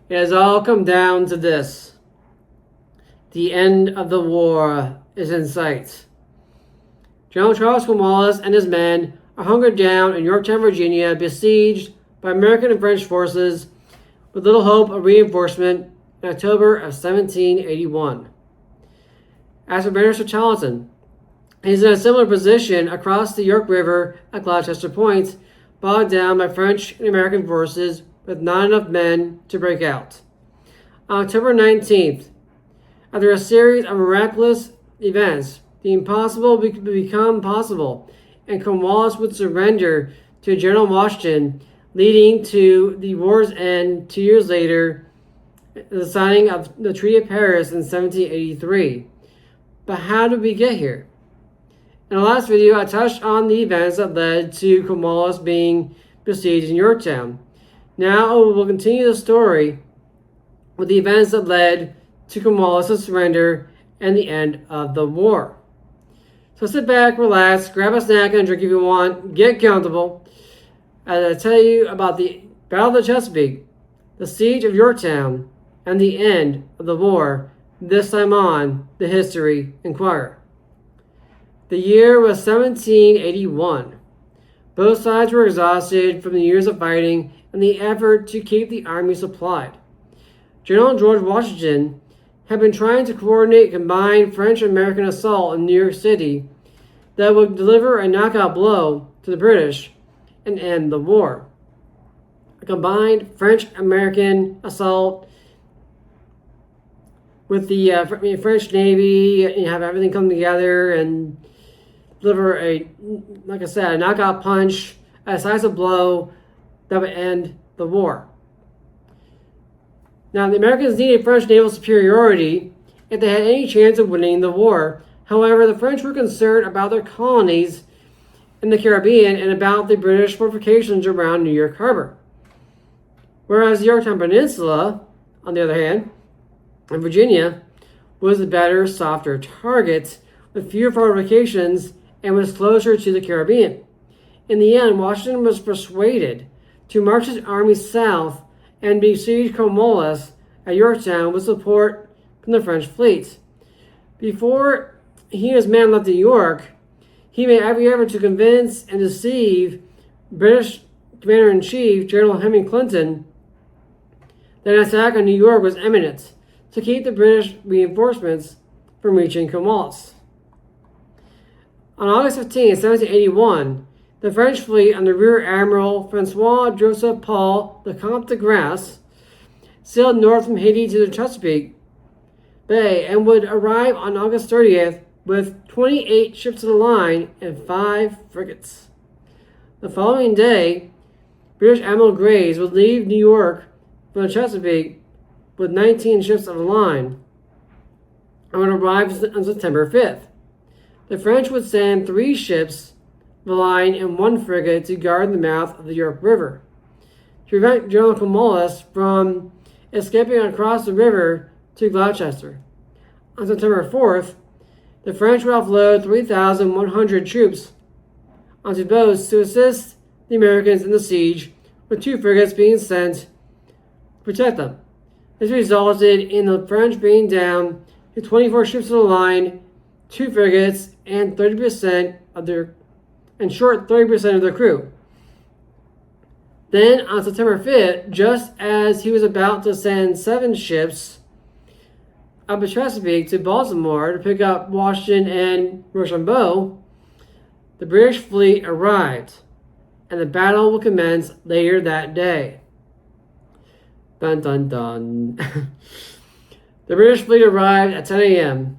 It has all come down to this. The end of the war is in sight. General Charles Cornwallis and his men are hunkered down in Yorktown, Virginia, besieged by American and French forces with little hope of reinforcement in October of 1781. As for Bannister Tarleton, he is in a similar position across the York River at Gloucester Point, bogged down by French and American forces with not enough men to break out. On October 19th, after a series of miraculous events, the impossible would become possible, and Cornwallis would surrender to General Washington, leading to the war's end 2 years later, the signing of the Treaty of Paris in 1783. But how did we get here? In the last video, I touched on the events that led to Cornwallis being besieged in Yorktown. Now we will continue the story with the events that led to Cornwallis' surrender and the end of the war. So sit back, relax, grab a snack and a drink if you want, get comfortable, as I tell you about the Battle of the Chesapeake, the Siege of Yorktown, and the end of the war, this time on the History Inquirer. The year was 1781. Both sides were exhausted from the years of fighting and the effort to keep the army supplied. General George Washington had been trying to coordinate a combined French-American assault in New York City that would deliver a knockout blow to the British and end the war. A combined French-American assault with the French Navy, you have everything come together and deliver a knockout punch, a decisive blow that would end the war. Now, the Americans needed French naval superiority if they had any chance of winning the war. However, the French were concerned about their colonies in the Caribbean and about the British fortifications around New York Harbor. Whereas the Yorktown Peninsula, on the other hand, in Virginia, was a better, softer target with fewer fortifications and was closer to the Caribbean. In the end, Washington was persuaded to march his army south and besiege Cornwallis at Yorktown with support from the French fleet. Before he and his men left New York, he made every effort to convince and deceive British Commander-in-Chief General Henry Clinton that an attack on New York was imminent to keep the British reinforcements from reaching Cornwallis. On August 15, 1781, the French fleet under Rear Admiral Francois Joseph Paul the Comte de Grasse sailed north from Haiti to the Chesapeake Bay and would arrive on August 30th with 28 ships of the line and 5 frigates. The following day, British Admiral Graves would leave New York for the Chesapeake with 19 ships of the line and would arrive on September 5th. The French would send 3 ships of the line and 1 frigate to guard the mouth of the York River to prevent General Cornwallis from escaping across the river to Gloucester. On September 4th, the French would offload 3,100 troops onto boats to assist the Americans in the siege, with 2 frigates being sent to protect them. This resulted in the French being down to 24 ships of the line, 2 frigates, and 30% of their crew. Then on September 5th, just as he was about to send 7 ships up the Chesapeake to Baltimore to pick up Washington and Rochambeau, the British fleet arrived, and the battle will commence later that day. Dun dun dun. The British fleet arrived at 10 a.m.,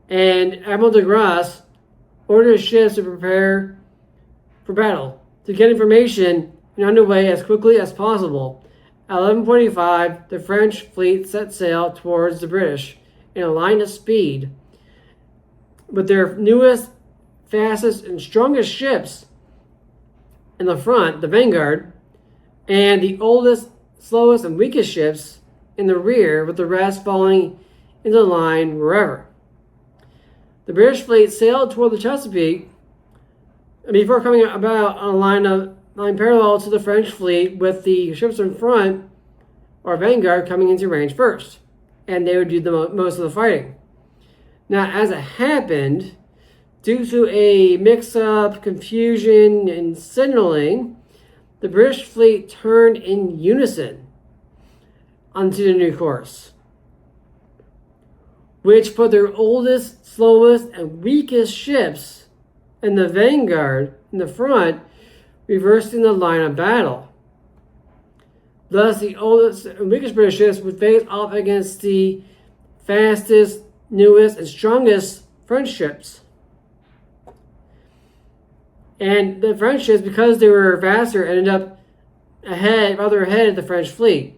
and Admiral de Grasse ordered his ships to prepare for battle, to get information and underway as quickly as possible. At 11:45, the French fleet set sail towards the British in a line of speed, with their newest, fastest, and strongest ships in the front, the vanguard, and the oldest, slowest, and weakest ships in the rear, with the rest falling into the line wherever. The British fleet sailed toward the Chesapeake before coming about on a line parallel to the French fleet, with the ships in front or vanguard coming into range first, and they would do the most of the fighting. Now, as it happened, due to a mix-up, confusion, and signaling, the British fleet turned in unison onto the new course, which put their oldest, slowest, and weakest ships in the vanguard in the front, reversing the line of battle. Thus, the oldest and weakest British ships would face off against the fastest, newest, and strongest French ships. And the French ships, because they were faster, ended up rather ahead of the French fleet.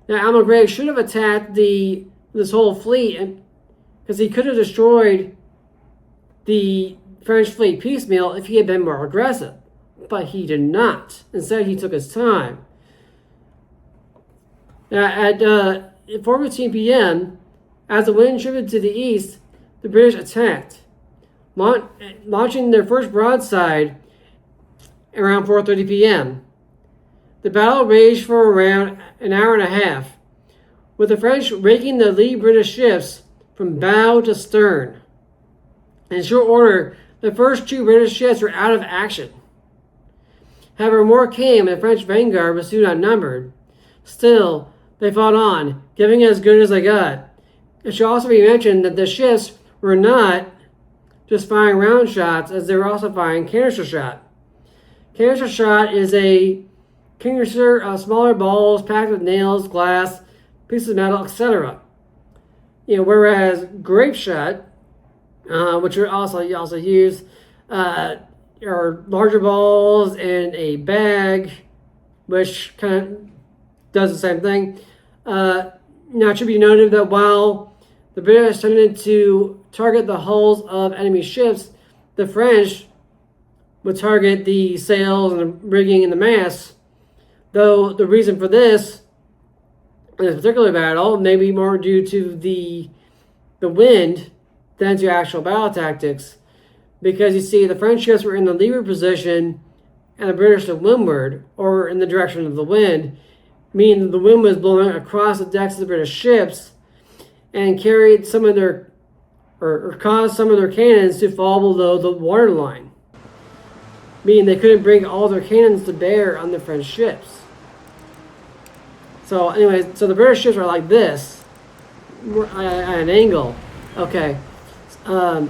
Now, Admiral Graves should have attacked this whole fleet, because he could have destroyed the French fleet piecemeal if he had been more aggressive. But he did not. Instead, he took his time. Now, at 4:15 p.m., as the wind shifted to the east, the British attacked, launching their first broadside around 4:30 p.m. The battle raged for around an hour and a half, with the French raking the lead British ships from bow to stern. In short order, the first two British ships were out of action. However, more came, and the French vanguard was soon outnumbered. Still, they fought on, giving it as good as they got. It should also be mentioned that the ships were not just firing round shots, as they were also firing canister shot. Canister shot is a canister of smaller balls packed with nails, glass, pieces of metal, etc. Whereas grape shot, which are also use, are larger balls in a bag, which kind of does the same thing. Now, it should be noted that while the British tended to target the hulls of enemy ships, the French would target the sails and the rigging and the masts, though the reason for this, in this particular battle, may be more due to the wind than to actual battle tactics, because you see the French ships were in the leeward position and the British to windward, or in the direction of the wind, meaning the wind was blowing across the decks of the British ships and carried some of their, or caused some of their cannons to fall below the waterline, meaning they couldn't bring all their cannons to bear on the French ships. So anyways, so the British ships are like this, at an angle. Okay. Now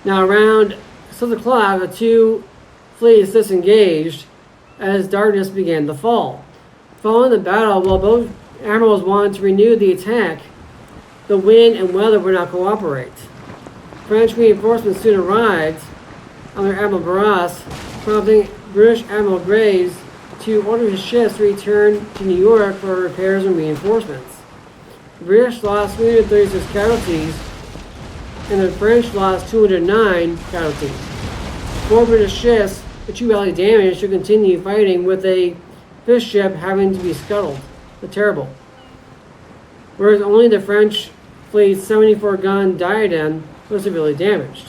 around 6 o'clock, the two fleets disengaged as darkness began to fall. Following the battle, while both admirals wanted to renew the attack, the wind and weather would not cooperate. French reinforcements soon arrived under Admiral Barras, prompting British Admiral Graves to order his ships to return to New York for repairs and reinforcements. The British lost 336 casualties, and the French lost 209 casualties. 4 British ships, the 2 badly damaged, to continue fighting, with a 5th ship having to be scuttled, the Terrible. Whereas only the French fleet's 74-gun Diadem was severely damaged.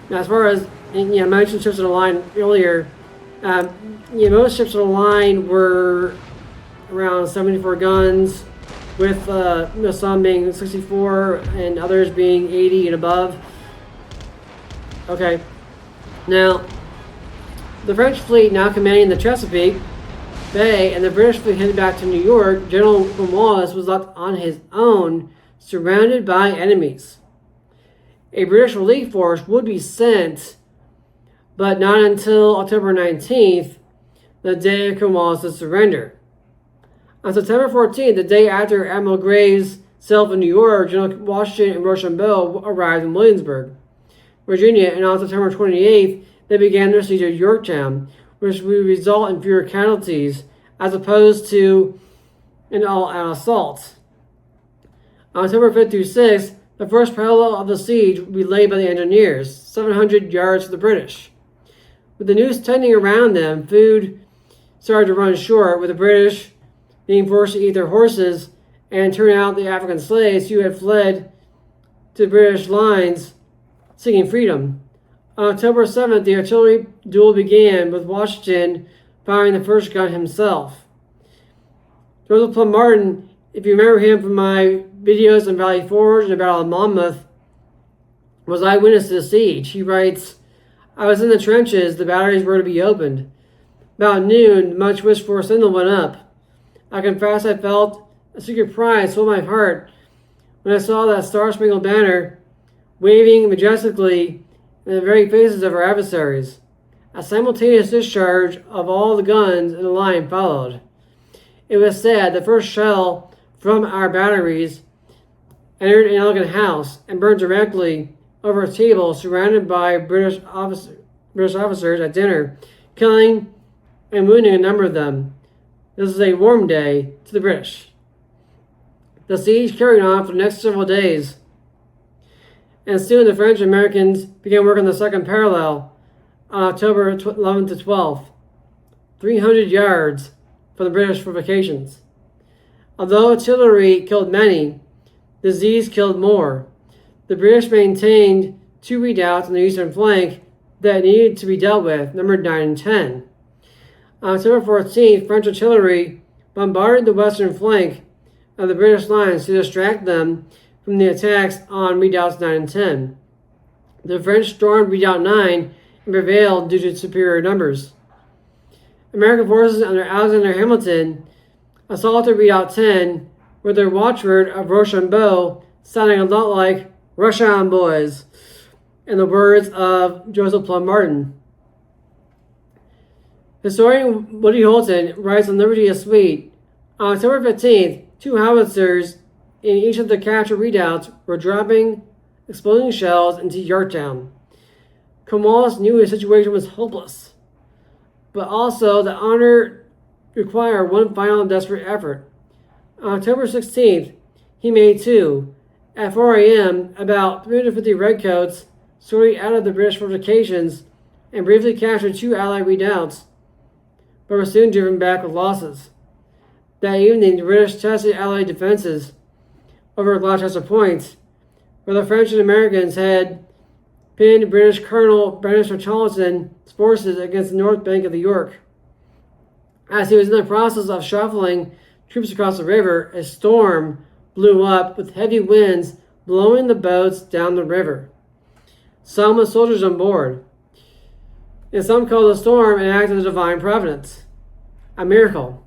Now, as far as, I mentioned ships of the line earlier, most ships of the line were around 74 guns, with some being 64 and others being 80 and above. Okay. Now, the French fleet, now commanding the Chesapeake Bay, and the British fleet headed back to New York, General Cornwallis was left on his own, surrounded by enemies. A British relief force would be sent, but not until October 19th, the day of Cornwallis' surrender. On September 14th, the day after Admiral Graves sailed from New York, General Washington and Rochambeau arrived in Williamsburg, Virginia, and on September 28th, they began their siege of Yorktown, which would result in fewer casualties, as opposed to an all-out assault. On October 5th through 6th, the first parallel of the siege would be laid by the engineers, 700 yards to the British. With the news tightening around them, food started to run short, with the British being forced to eat their horses and turn out the African slaves who had fled to British lines seeking freedom. On October 7th, the artillery duel began, with Washington firing the first gun himself. Joseph Plum Martin, if you remember him from my videos on Valley Forge and the Battle of Monmouth, was eyewitness to the siege. He writes, "I was in the trenches, the batteries were to be opened. About noon, the much wished for signal went up. I confess I felt a secret pride swell my heart when I saw that star-spangled banner waving majestically in the very faces of our adversaries. A simultaneous discharge of all the guns in the line followed. It was said the first shell from our batteries entered an elegant house and burned directly over a table surrounded by British officers at dinner, killing and wounding a number of them. This is a warm day to the British." The siege carried on for the next several days, and soon the French and Americans began work on the second parallel on October 11th to 12th, 300 yards from the British fortifications. Although artillery killed many, the Z's killed more. The British maintained 2 redoubts on the eastern flank that needed to be dealt with, numbered 9 and 10. On October 14th, French artillery bombarded the western flank of the British lines to distract them from the attacks on redoubts 9 and 10. The French stormed Redoubt 9 and prevailed due to superior numbers. American forces under Alexander Hamilton assaulted Redoubt 10 with their watchword of Rochambeau sounding a lot like "Rush on, boys," in the words of Joseph Plum Martin. Historian Woody Holton writes on Liberty of Sweet, on October 15th, 2 howitzers in each of the captured redoubts were dropping exploding shells into Yorktown. Cornwallis knew his situation was hopeless, but also the honor required one final desperate effort. On October 16th, he made 2. At 4 a.m., about 350 redcoats sorted out of the British fortifications and briefly captured 2 Allied redoubts, but were soon driven back with losses. That evening, the British tested Allied defenses over Gloucester Point, where the French and Americans had pinned British Colonel Bernard Charleston's forces against the north bank of the York. As he was in the process of shuffling troops across the river, a storm blew up with heavy winds blowing the boats down the river. Some with soldiers on board, and some called the storm an act of divine providence, a miracle.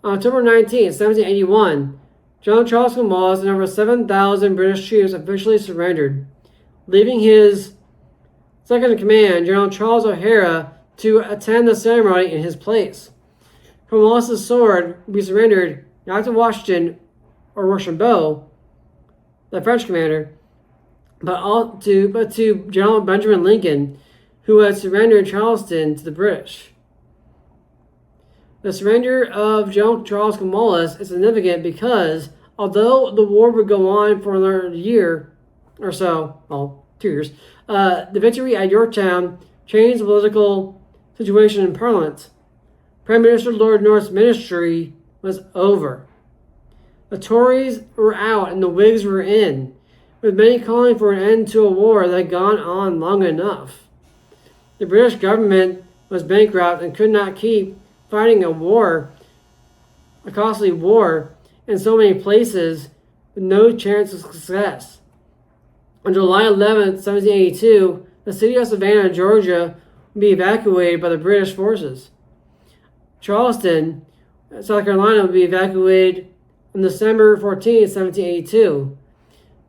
On October 19, 1781, General Charles Cornwallis and over 7,000 British troops officially surrendered, leaving his second-in-command, General Charles O'Hara, to attend the ceremony in his place. Cornwallis' sword would be surrendered not to Washington or Rochambeau, the French commander, but to General Benjamin Lincoln, who had surrendered Charleston to the British. The surrender of General Charles Cornwallis is significant because, although the war would go on for another year or so, 2 years, the victory at Yorktown changed the political situation in Parliament. Prime Minister Lord North's ministry was over. The Tories were out and the Whigs were in, with many calling for an end to a war that had gone on long enough. The British government was bankrupt and could not keep fighting a costly war in so many places with no chance of success. On July 11, 1782, the city of Savannah, Georgia, would be evacuated by the British forces. Charleston, South Carolina, would be evacuated on December 14, 1782.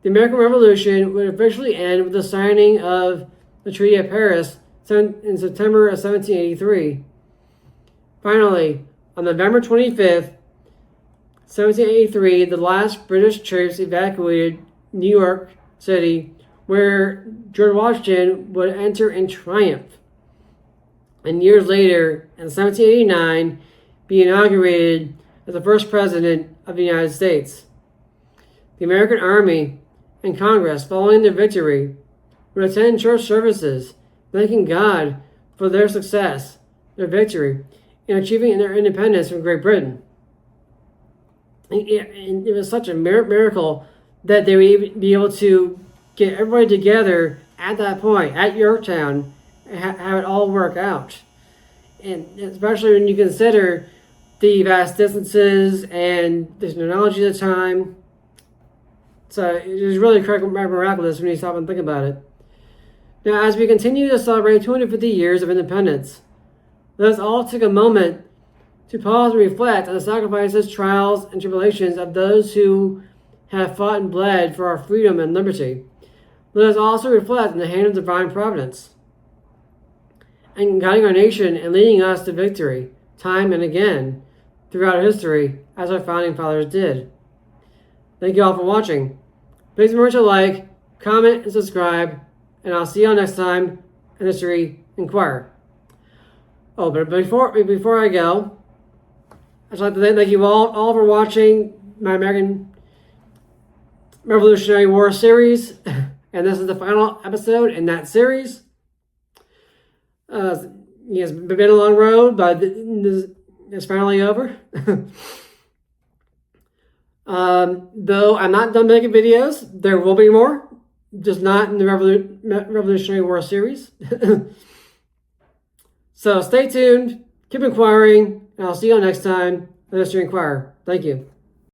The American Revolution would officially end with the signing of the Treaty of Paris in September of 1783. Finally, on November 25th, 1783, the last British troops evacuated New York City, where George Washington would enter in triumph, and years later, in 1789, be inaugurated as the first president of the United States. The American Army and Congress, following their victory, would attend church services, thanking God for their success, their victory, in achieving their independence from Great Britain. And it was such a miracle that they would be able to get everybody together at that point, at Yorktown, and have it all work out. and especially when you consider the vast distances and the technology at the time. So it is really quite miraculous when you stop and think about it. Now, as we continue to celebrate 250 years of independence, let us all take a moment to pause and reflect on the sacrifices, trials, and tribulations of those who have fought and bled for our freedom and liberty. Let us also reflect on the hand of divine providence and guiding our nation and leading us to victory time and again throughout history, as our founding fathers did. Thank you all for watching. Please remember to like, comment, and subscribe, and I'll see you all next time in History Inquirer. Oh, but before I go, I'd like to thank you all for watching my American Revolutionary War series, and this is the final episode in that series. It's been a long road, but it's finally over. Though I'm not done making videos, there will be more, just not in the Revolutionary War series. So stay tuned, keep inquiring, and I'll see you all next time on History Inquirer. Thank you.